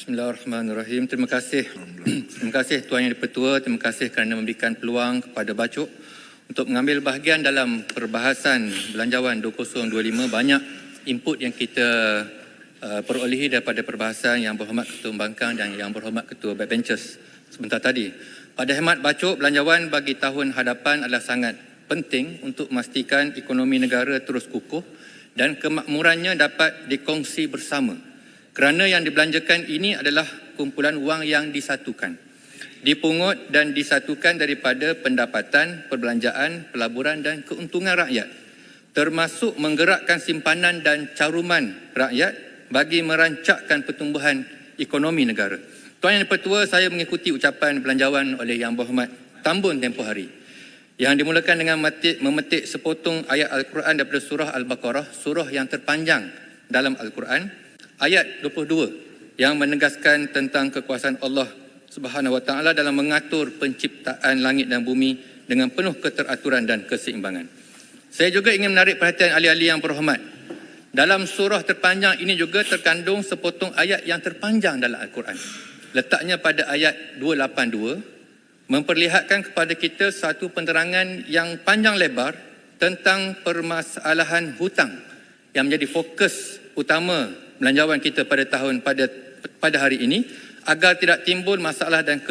Bismillahirrahmanirrahim. Terima kasih. Terima kasih Tuan Yang di-Pertua. Terima kasih kerana memberikan peluang kepada Bacuk untuk mengambil bahagian dalam perbahasan Belanjawan 2025. Banyak input yang kita perolehi daripada perbahasan Yang Berhormat Ketua Pembangkang dan Yang Berhormat Ketua Backbenchers sebentar tadi. Pada hemat Bacuk, belanjawan bagi tahun hadapan adalah sangat penting untuk memastikan ekonomi negara terus kukuh dan kemakmurannya dapat dikongsi bersama. Kerana yang dibelanjakan ini adalah kumpulan wang yang disatukan, dipungut dan disatukan daripada pendapatan, perbelanjaan, pelaburan dan keuntungan rakyat, termasuk menggerakkan simpanan dan caruman rakyat bagi merancakkan pertumbuhan ekonomi negara. Tuan Yang di-Pertua, saya mengikuti ucapan belanjawan oleh Yang Berhormat Tambun tempoh hari yang dimulakan dengan memetik sepotong ayat Al-Quran daripada surah Al-Baqarah, surah yang terpanjang dalam Al-Quran, ayat 22 yang menegaskan tentang kekuasaan Allah Subhanahu Wa Taala dalam mengatur penciptaan langit dan bumi dengan penuh keteraturan dan keseimbangan. Saya juga ingin menarik perhatian ahli-ahli yang berhormat. Dalam surah terpanjang ini juga terkandung sepotong ayat yang terpanjang dalam Al-Quran. Letaknya pada ayat 282, memperlihatkan kepada kita satu penerangan yang panjang lebar tentang permasalahan hutang yang menjadi fokus utama belanjawan kita pada hari ini, agar tidak timbul masalah dan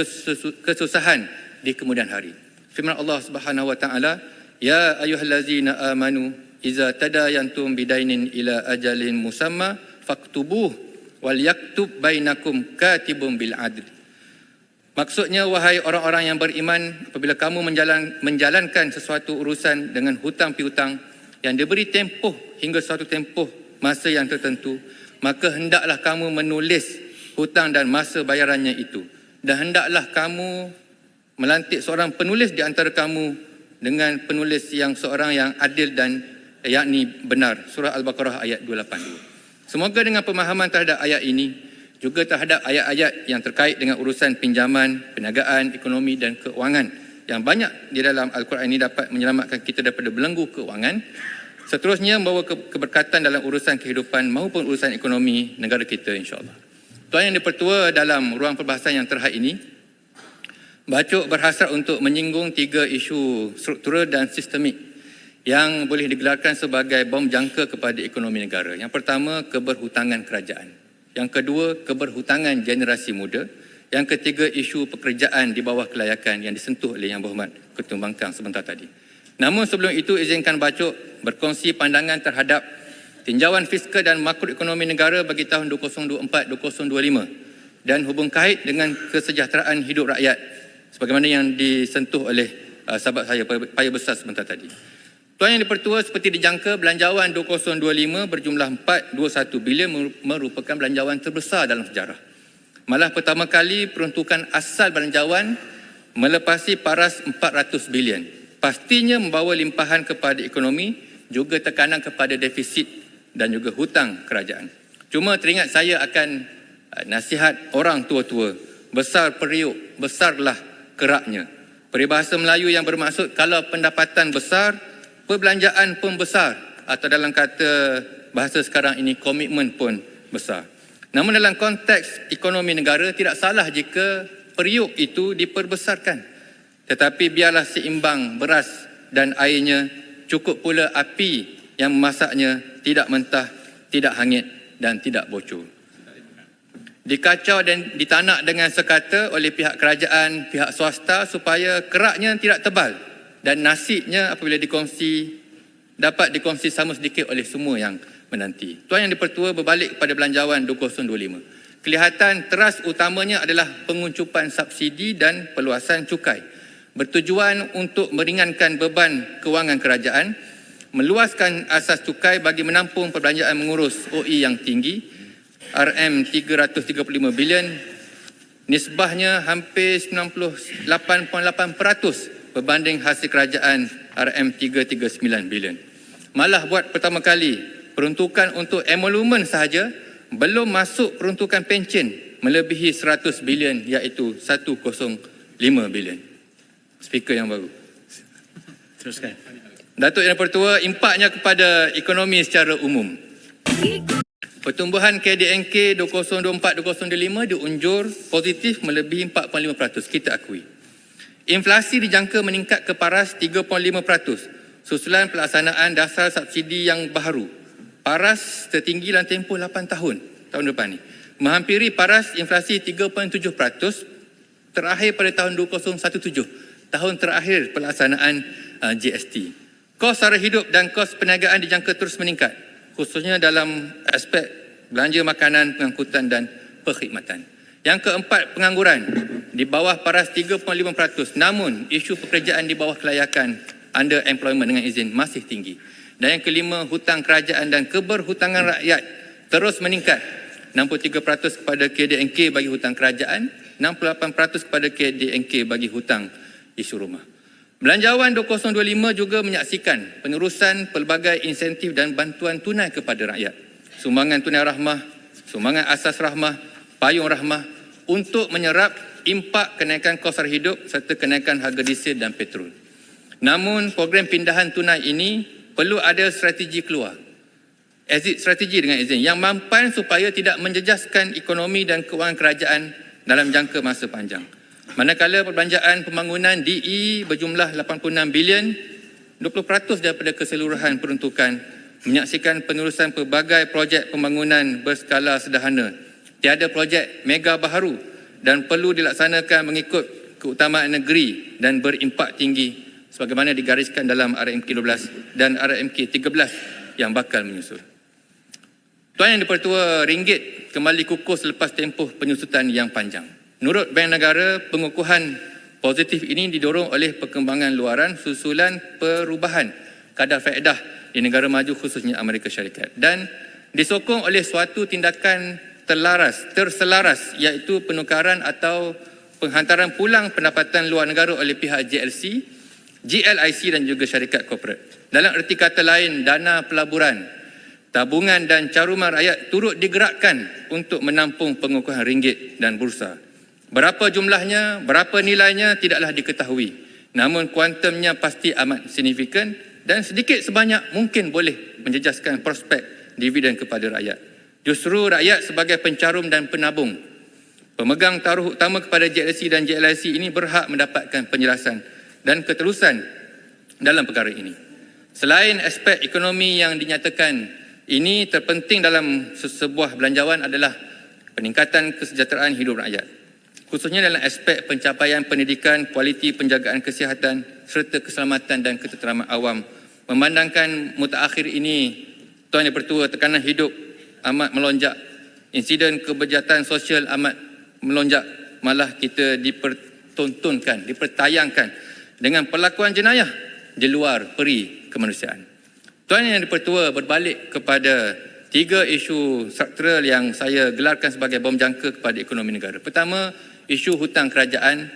kesusahan di kemudian hari. Firman Allah Subhanahu Wa Taala, ya ayyuhallazina amanu iza tadayantum bidainin ila ajalin musamma faktubuh wal yaktub bainakum katibun bil adl. Maksudnya, wahai orang-orang yang beriman, apabila kamu menjalankan sesuatu urusan dengan hutang piutang yang diberi tempoh hingga suatu tempoh masa yang tertentu, maka hendaklah kamu menulis hutang dan masa bayarannya itu. Dan hendaklah kamu melantik seorang penulis di antara kamu dengan penulis yang seorang yang adil dan yakni benar. Surah Al-Baqarah ayat 282. Semoga dengan pemahaman terhadap ayat ini, juga terhadap ayat-ayat yang terkait dengan urusan pinjaman, perniagaan, ekonomi dan keuangan yang banyak di dalam Al-Quran ini dapat menyelamatkan kita daripada belenggu keuangan. Seterusnya membawa keberkatan dalam urusan kehidupan maupun urusan ekonomi negara kita, insya-Allah. Tuan Yang di-Pertua, dalam ruang perbahasan yang terhad ini, Bacuk berhasrat untuk menyinggung 3 isu struktural dan sistemik yang boleh digelarkan sebagai bom jangka kepada ekonomi negara. Yang pertama, keberhutangan kerajaan. Yang kedua, keberhutangan generasi muda. Yang ketiga, isu pekerjaan di bawah kelayakan yang disentuh oleh Yang Berhormat Ketua Pembangkang sebentar tadi. Namun sebelum itu, izinkan Bacuk berkongsi pandangan terhadap tinjauan fiskal dan makroekonomi negara bagi tahun 2024-2025 dan hubung kait dengan kesejahteraan hidup rakyat sebagaimana yang disentuh oleh sahabat saya Paya Besar sebentar tadi. Tuan Yang di-Pertua, seperti dijangka, belanjawan 2025 berjumlah 421 bilion merupakan belanjawan terbesar dalam sejarah. Malah pertama kali peruntukan asal belanjawan melepasi paras 400 bilion. Pastinya membawa limpahan kepada ekonomi, juga tekanan kepada defisit dan juga hutang kerajaan. Cuma teringat saya akan nasihat orang tua-tua, besar periuk, besarlah keraknya. Peribahasa Melayu yang bermaksud kalau pendapatan besar, perbelanjaan pun besar, atau dalam kata bahasa sekarang ini, komitmen pun besar. Namun dalam konteks ekonomi negara, tidak salah jika periuk itu diperbesarkan. Tetapi biarlah seimbang beras dan airnya, cukup pula api yang memasaknya, tidak mentah, tidak hangit dan tidak bocor. Dikacau dan ditanak dengan sekata oleh pihak kerajaan, pihak swasta supaya keraknya tidak tebal dan nasinya apabila dikongsi dapat dikongsi sama sedikit oleh semua yang menanti. Tuan Yang di-Pertua, berbalik kepada belanjawan 2025. Kelihatan teras utamanya adalah penguncupan subsidi dan perluasan cukai, bertujuan untuk meringankan beban kewangan kerajaan, meluaskan asas cukai bagi menampung perbelanjaan mengurus OE yang tinggi, RM335 bilion, nisbahnya hampir 98.8% berbanding hasil kerajaan RM339 bilion. Malah buat pertama kali, peruntukan untuk emolumen sahaja belum masuk peruntukan pencen melebihi 100 bilion, iaitu 105 bilion. Speaker yang baru. Teruskan. Datuk Yang di-Pertua, impaknya kepada ekonomi secara umum. Pertumbuhan KDNK 2024-2025 diunjur positif melebihi 4.5%, kita akui. Inflasi dijangka meningkat ke paras 3.5% susulan pelaksanaan dasar subsidi yang baharu. Paras tertinggi dalam tempoh 8 tahun depan ni. Menghampiri paras inflasi 3.7% terakhir pada tahun 2017, tahun terakhir pelaksanaan GST. Kos sara hidup dan kos perniagaan dijangka terus meningkat, khususnya dalam aspek belanja makanan, pengangkutan dan perkhidmatan. Yang keempat, pengangguran di bawah paras 3.5%, namun isu pekerjaan di bawah kelayakan underemployment dengan izin masih tinggi. Dan yang kelima, hutang kerajaan dan keberhutangan rakyat terus meningkat, 63% kepada KDNK bagi hutang kerajaan, 68% kepada KDNK bagi hutang isu rumah. Belanjawan 2025 juga menyaksikan penerusan pelbagai insentif dan bantuan tunai kepada rakyat. Sumbangan tunai rahmah, sumbangan asas rahmah, payung rahmah untuk menyerap impak kenaikan kos sara hidup serta kenaikan harga diesel dan petrol. Namun program pindahan tunai ini perlu ada strategi keluar. Exit strategi dengan izin yang mampan supaya tidak menjejaskan ekonomi dan kewangan kerajaan dalam jangka masa panjang. Manakala perbelanjaan pembangunan DE berjumlah 86 bilion, 20% daripada keseluruhan peruntukan, menyaksikan penerusan pelbagai projek pembangunan berskala sederhana. Tiada projek mega baharu dan perlu dilaksanakan mengikut keutamaan negeri dan berimpak tinggi sebagaimana digariskan dalam RMK 12 dan RMK 13 yang bakal menyusul. Tuan Yang di-Pertua, ringgit kembali kukuh selepas tempoh penyusutan yang panjang. Menurut Bank Negara, pengukuhan positif ini didorong oleh perkembangan luaran susulan perubahan kadar faedah di negara maju khususnya Amerika Syarikat dan disokong oleh suatu tindakan terselaras iaitu penukaran atau penghantaran pulang pendapatan luar negara oleh pihak JLC, GLIC dan juga syarikat korporat. Dalam erti kata lain, dana pelaburan, tabungan dan caruman rakyat turut digerakkan untuk menampung pengukuhan ringgit dan bursa. Berapa jumlahnya, berapa nilainya tidaklah diketahui. Namun kuantumnya pasti amat signifikan dan sedikit sebanyak mungkin boleh menjejaskan prospek dividen kepada rakyat. Justru rakyat sebagai pencarum dan penabung, pemegang taruh utama kepada JLC dan JLIC ini berhak mendapatkan penjelasan dan keterusan dalam perkara ini. Selain aspek ekonomi yang dinyatakan, ini terpenting dalam sebuah belanjawan adalah peningkatan kesejahteraan hidup rakyat. Khususnya dalam aspek pencapaian pendidikan, kualiti penjagaan kesihatan serta keselamatan dan ketenteraman awam. Memandangkan mutakhir ini, Tuan Yang Pertua, tekanan hidup amat melonjak, insiden kebejahatan sosial amat melonjak, malah kita dipertayangkan dengan perlakuan jenayah di luar peri kemanusiaan. Tuan Yang di-Pertua, berbalik kepada 3 isu struktural yang saya gelarkan sebagai bom jangka kepada ekonomi negara. Pertama, isu hutang kerajaan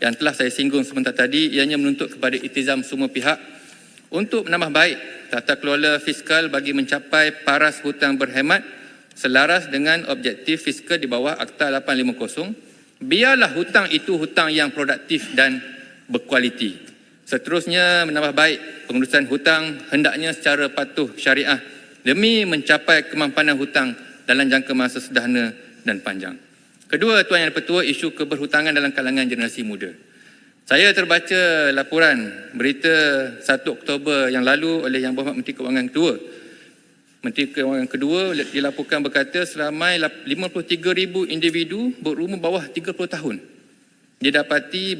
yang telah saya singgung sebentar tadi, ianya menuntut kepada iktizam semua pihak untuk menambah baik tata kelola fiskal bagi mencapai paras hutang berhemat selaras dengan objektif fiskal di bawah Akta 850. Biarlah hutang itu hutang yang produktif dan berkualiti. Seterusnya, menambah baik pengurusan hutang hendaknya secara patuh syariah demi mencapai kemampanan hutang dalam jangka masa sederhana dan panjang. Kedua, Tuan Yang di-Pertua, isu keberhutangan dalam kalangan generasi muda. Saya terbaca laporan berita 1 Oktober yang lalu oleh Yang Berhormat Menteri Kewangan Kedua. Menteri Kewangan Kedua dilaporkan berkata seramai 53,000 individu berumur bawah 30 tahun didapati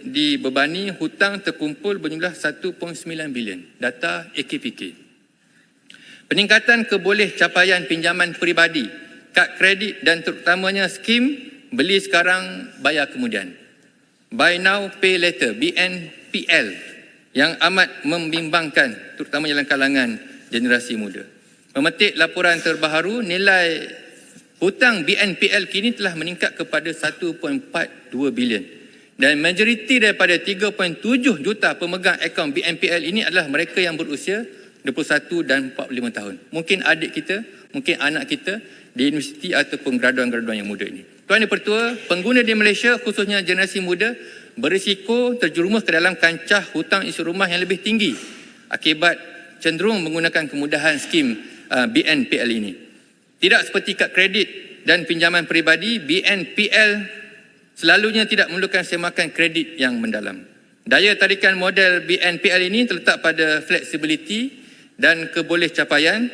dibebani hutang terkumpul berjumlah 1.9 bilion. Data AKPK. Peningkatan keboleh capaian pinjaman peribadi, kad kredit dan terutamanya skim beli sekarang bayar kemudian, Buy Now Pay Later, BNPL, yang amat membimbangkan terutamanya dalam kalangan generasi muda. Memetik laporan terbaharu, nilai hutang BNPL kini telah meningkat kepada 1.42 bilion dan majoriti daripada 3.7 juta pemegang akaun BNPL ini adalah mereka yang berusia 21 dan 45 tahun. Mungkin adik kita, mungkin anak kita di universiti ataupun graduan-graduan yang muda ini. Tuan Yang Pertua, pengguna di Malaysia khususnya generasi muda berisiko terjerumus ke dalam kancah hutang isu rumah yang lebih tinggi akibat cenderung menggunakan kemudahan skim BNPL ini. Tidak seperti kad kredit dan pinjaman peribadi, BNPL selalunya tidak memerlukan semakan kredit yang mendalam. Daya tarikan model BNPL ini terletak pada flexibility dan kebolehcapaian,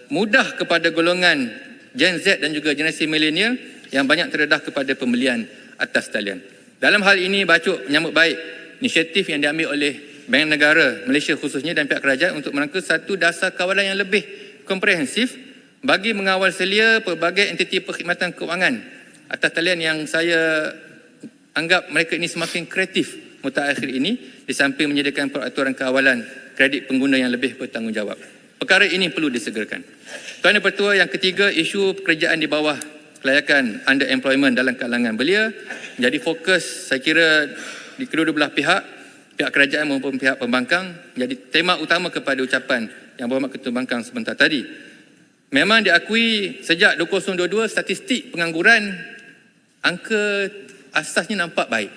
mudah kepada golongan Gen Z dan juga generasi milenial yang banyak terdedah kepada pembelian atas talian. Dalam hal ini, Bacuk menyambut baik inisiatif yang diambil oleh Bank Negara Malaysia khususnya dan pihak kerajaan untuk merangka satu dasar kawalan yang lebih komprehensif bagi mengawal selia pelbagai entiti perkhidmatan kewangan atas talian yang saya anggap mereka ini semakin kreatif mutakhir ini di samping menyediakan peraturan kawalan kredit pengguna yang lebih bertanggungjawab. Perkara ini perlu disegerakan. Tuan Yang Pertua, yang ketiga, isu pekerjaan di bawah kelayakan underemployment dalam kalangan belia menjadi fokus saya kira di kedua-dua belah pihak kerajaan maupun pihak pembangkang, menjadi tema utama kepada ucapan Yang Berhormat Ketua Bangkang sebentar tadi. Memang diakui sejak 2022 statistik pengangguran angka asasnya nampak baik.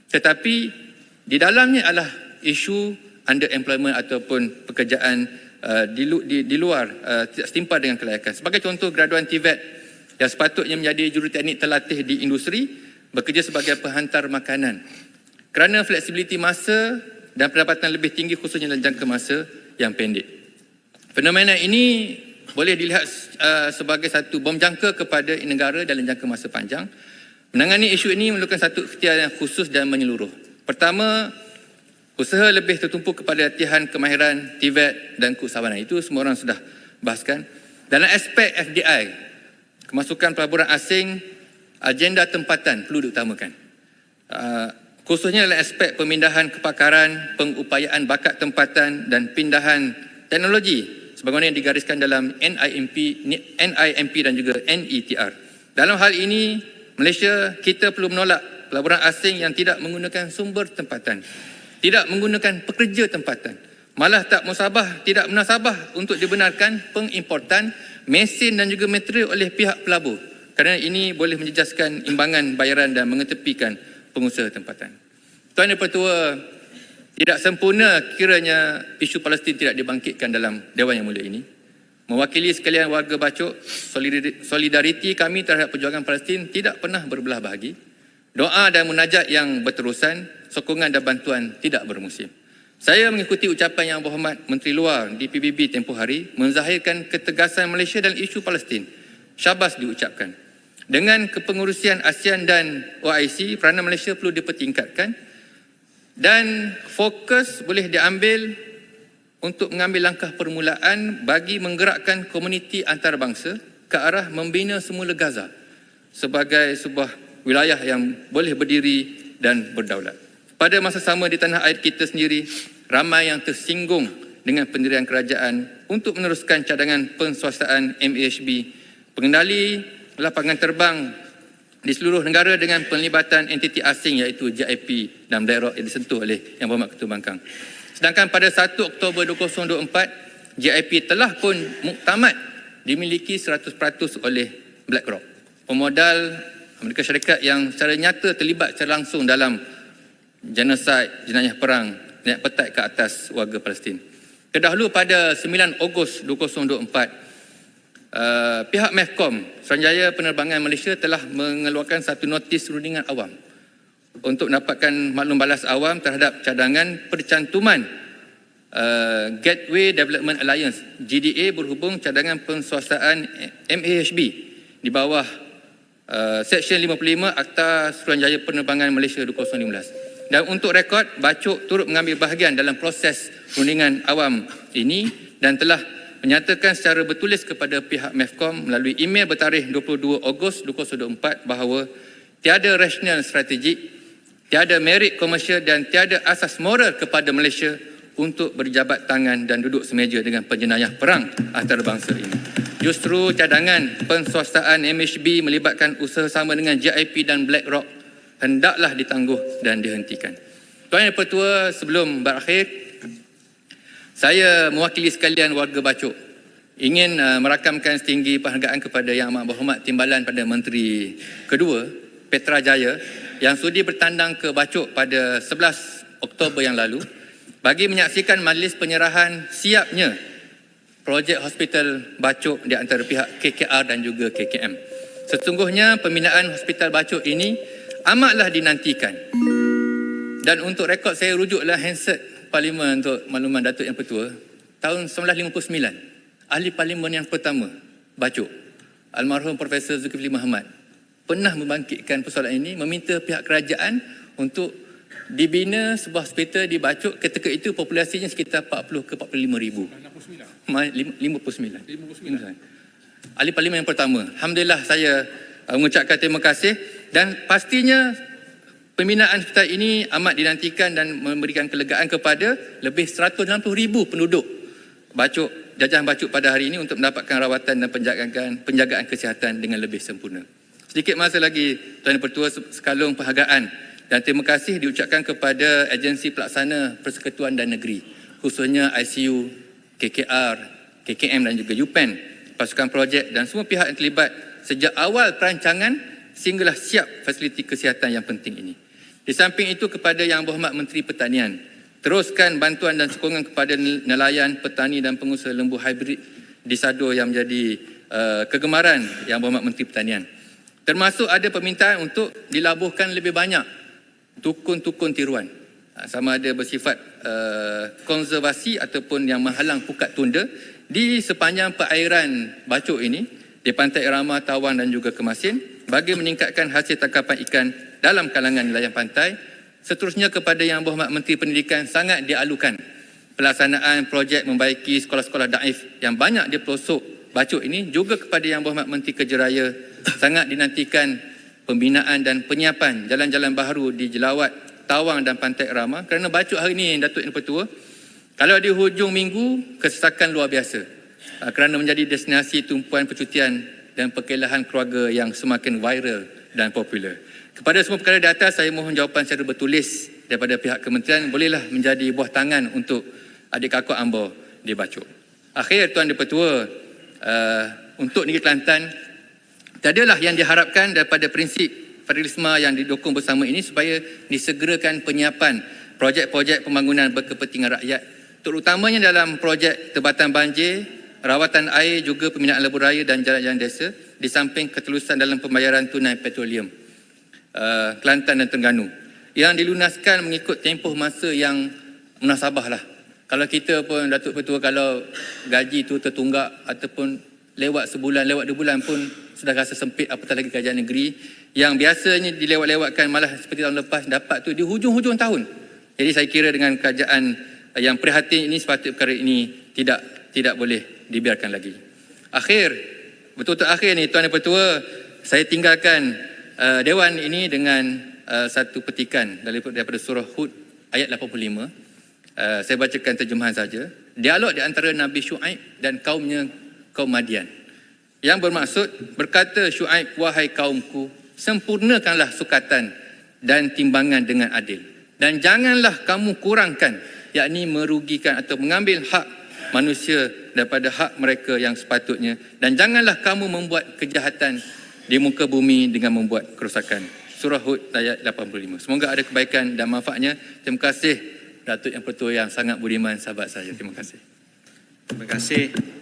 Tetapi di dalamnya adalah isu underemployment ataupun pekerjaan di luar tidak setimpa dengan kelayakan. Sebagai contoh, graduan TVET yang sepatutnya menjadi juruteknik terlatih di industri bekerja sebagai penghantar makanan. Kerana fleksibiliti masa dan pendapatan lebih tinggi khususnya dalam jangka masa yang pendek. Fenomena ini boleh dilihat sebagai satu bom jangka kepada negara dalam jangka masa panjang. Menangani isu ini memerlukan satu ikhtiar yang khusus dan menyeluruh. Pertama, usaha lebih tertumpu kepada latihan kemahiran TVET dan keusahawanan. Itu semua orang sudah bahaskan. Dalam aspek FDI, kemasukan pelaburan asing, agenda tempatan perlu diutamakan. Khususnya dalam aspek pemindahan kepakaran, pengupayaan bakat tempatan dan pindahan teknologi sebagaimana yang digariskan dalam NIMP dan juga NETR. Dalam hal ini, Malaysia kita perlu menolak pelaburan asing yang tidak menggunakan sumber tempatan, tidak menggunakan pekerja tempatan, malah tidak munasabah untuk dibenarkan pengimportan mesin dan juga material oleh pihak pelabur, kerana ini boleh menjejaskan imbangan bayaran dan mengetepikan pengusaha tempatan. Tuan Yang Pertua, tidak sempurna kiranya isu Palestin tidak dibangkitkan dalam Dewan Yang Mulia ini. Mewakili sekalian warga Bacuk, solidariti kami terhadap perjuangan Palestin tidak pernah berbelah bahagi. Doa dan munajat yang berterusan, sokongan dan bantuan tidak bermusim. Saya mengikuti ucapan Yang Berhormat Menteri Luar di PBB tempoh hari menzahirkan ketegasan Malaysia dalam isu Palestin. Syabas diucapkan. Dengan kepengurusian ASEAN dan OIC, peranan Malaysia perlu dipertingkatkan dan fokus boleh diambil untuk mengambil langkah permulaan bagi menggerakkan komuniti antarabangsa ke arah membina semula Gaza sebagai sebuah wilayah yang boleh berdiri dan berdaulat. Pada masa sama di tanah air kita sendiri, ramai yang tersinggung dengan pendirian kerajaan untuk meneruskan cadangan penswastaan MAHB, pengendali lapangan terbang di seluruh negara dengan penlibatan entiti asing iaitu JIP dan BlackRock yang disentuh oleh Yang Berhormat Ketua Bangkang. Sedangkan pada 1 Oktober 2024, JIP telah pun muktamad dimiliki 100% oleh BlackRock, pemodal Amerika Syarikat yang secara nyata terlibat secara langsung dalam genosid, jenayah perang, niat petat ke atas warga Palestin. Terdahulu pada 9 Ogos 2024, pihak MEFCOM, Suruhanjaya Penerbangan Malaysia telah mengeluarkan satu notis rundingan awam untuk mendapatkan maklum balas awam terhadap cadangan percantuman Gateway Development Alliance GDA berhubung cadangan penswastaan MAHB di bawah Seksyen 55 Akta Suruhanjaya Penerbangan Malaysia 2015. Dan untuk rekod, Bacuk turut mengambil bahagian dalam proses rundingan awam ini dan telah menyatakan secara bertulis kepada pihak MEFCOM melalui email bertarikh 22 Ogos 2024 bahawa tiada rasional strategik, tiada merit komersial dan tiada asas moral kepada Malaysia untuk berjabat tangan dan duduk semeja dengan penjenayah perang antarabangsa ini. Justru cadangan penswastaan MHB melibatkan usaha sama dengan JIP dan BlackRock hendaklah ditangguh dan dihentikan. Tuan Yang Pertua, sebelum berakhir, saya mewakili sekalian warga Bacuk ingin merakamkan setinggi penghargaan kepada Yang Amat Berhormat Timbalan pada Menteri Kedua, Petra Jaya, yang sudi bertandang ke Bacuk pada 11 Oktober yang lalu bagi menyaksikan majlis penyerahan siapnya projek hospital Bacok di antara pihak KKR dan juga KKM. Sesungguhnya pembinaan hospital Bacok ini amatlah dinantikan. Dan untuk rekod saya rujuklah handset Parlimen untuk makluman Datuk Yang Pertua. Tahun 1959, ahli Parlimen yang pertama, Bacok, almarhum Profesor Zulkifli Mahamat, pernah membangkitkan persoalan ini, meminta pihak kerajaan untuk dibina sebuah hospital di Bacok. Ketika itu populasinya sekitar 40 ke 45 ribu. 59. Ahli Parlimen yang pertama. Alhamdulillah saya mengucapkan terima kasih dan pastinya pembinaan hospital ini amat dinantikan dan memberikan kelegaan kepada lebih 160 ribu penduduk Bacok, jajahan Bacok pada hari ini untuk mendapatkan rawatan dan penjagaan kesihatan dengan lebih sempurna. Sedikit masa lagi, Tuan Pertua, sekalung penghargaan dan terima kasih diucapkan kepada agensi pelaksana Persekutuan dan Negeri, khususnya ICU, KKR, KKM dan juga UPEN, pasukan projek dan semua pihak yang terlibat sejak awal perancangan sehinggalah siap fasiliti kesihatan yang penting ini. Di samping itu kepada Yang Berhormat Menteri Pertanian, teruskan bantuan dan sokongan kepada nelayan, petani dan pengusaha lembu hybrid di Sado yang menjadi kegemaran Yang Berhormat Menteri Pertanian. Termasuk ada permintaan untuk dilabuhkan lebih banyak tukun-tukun tiruan, sama ada bersifat konservasi ataupun yang menghalang pukat tunda di sepanjang perairan Bacok ini, di Pantai Irama, Tawang dan juga Kemasin, bagi meningkatkan hasil tangkapan ikan dalam kalangan nelayan pantai. Seterusnya kepada Yang Berhormat Menteri Pendidikan, sangat dialukan pelaksanaan projek membaiki sekolah-sekolah daif yang banyak di pelosok Bacok ini. Juga kepada Yang Berhormat Menteri Kerja Raya, sangat dinantikan pembinaan dan penyiapan jalan-jalan baharu di Jelawat, Tawang dan Pantai Irama. Kerana Bacok hari ini, Datuk Yang Pertua, kalau di hujung minggu, kesesakan luar biasa. Kerana menjadi destinasi tumpuan percutian dan perkelahan keluarga yang semakin viral dan popular. Kepada semua perkara di atas, saya mohon jawapan secara bertulis daripada pihak kementerian, bolehlah menjadi buah tangan untuk adik kakak Ambo di Bacok. Akhir, Tuan Di-Pertua, untuk Negeri Kelantan, tiadalah yang diharapkan daripada prinsip federalisme yang didukung bersama ini supaya disegerakan penyiapan projek-projek pembangunan berkepentingan rakyat, terutamanya dalam projek tebatan banjir, rawatan air, juga pembinaan lebuh raya dan jalan-jalan desa, di samping ketulusan dalam pembayaran tunai petroleum Kelantan dan Terengganu yang dilunaskan mengikut tempoh masa yang munasabah lah. Kalau kita pun, Datuk Pertua, kalau gaji tu tertunggak ataupun lewat sebulan, lewat 2 bulan pun sudah rasa sempit, apatah lagi kerajaan negeri yang biasanya dilewat-lewatkan, malah seperti tahun lepas dapat tu di hujung-hujung tahun. Jadi saya kira dengan kerajaan yang prihatin ini, sepatutnya perkara ini tidak boleh dibiarkan lagi. Akhir, betul-betul akhir ni, Tuan Yang Pertua, saya tinggalkan Dewan ini dengan satu petikan daripada surah Hud ayat 85. Saya bacakan terjemahan saja. Dialog di antara Nabi Syuaib dan kaumnya, kaum Madian, yang bermaksud, berkata Syuaib, wahai kaumku, sempurnakanlah sukatan dan timbangan dengan adil, dan janganlah kamu kurangkan, yakni merugikan atau mengambil hak manusia daripada hak mereka yang sepatutnya, dan janganlah kamu membuat kejahatan di muka bumi dengan membuat kerosakan. Surah Hud ayat 85. Semoga ada kebaikan dan manfaatnya. Terima kasih Datuk Yang Pertua yang sangat budiman, sahabat saya. Terima kasih. Terima kasih.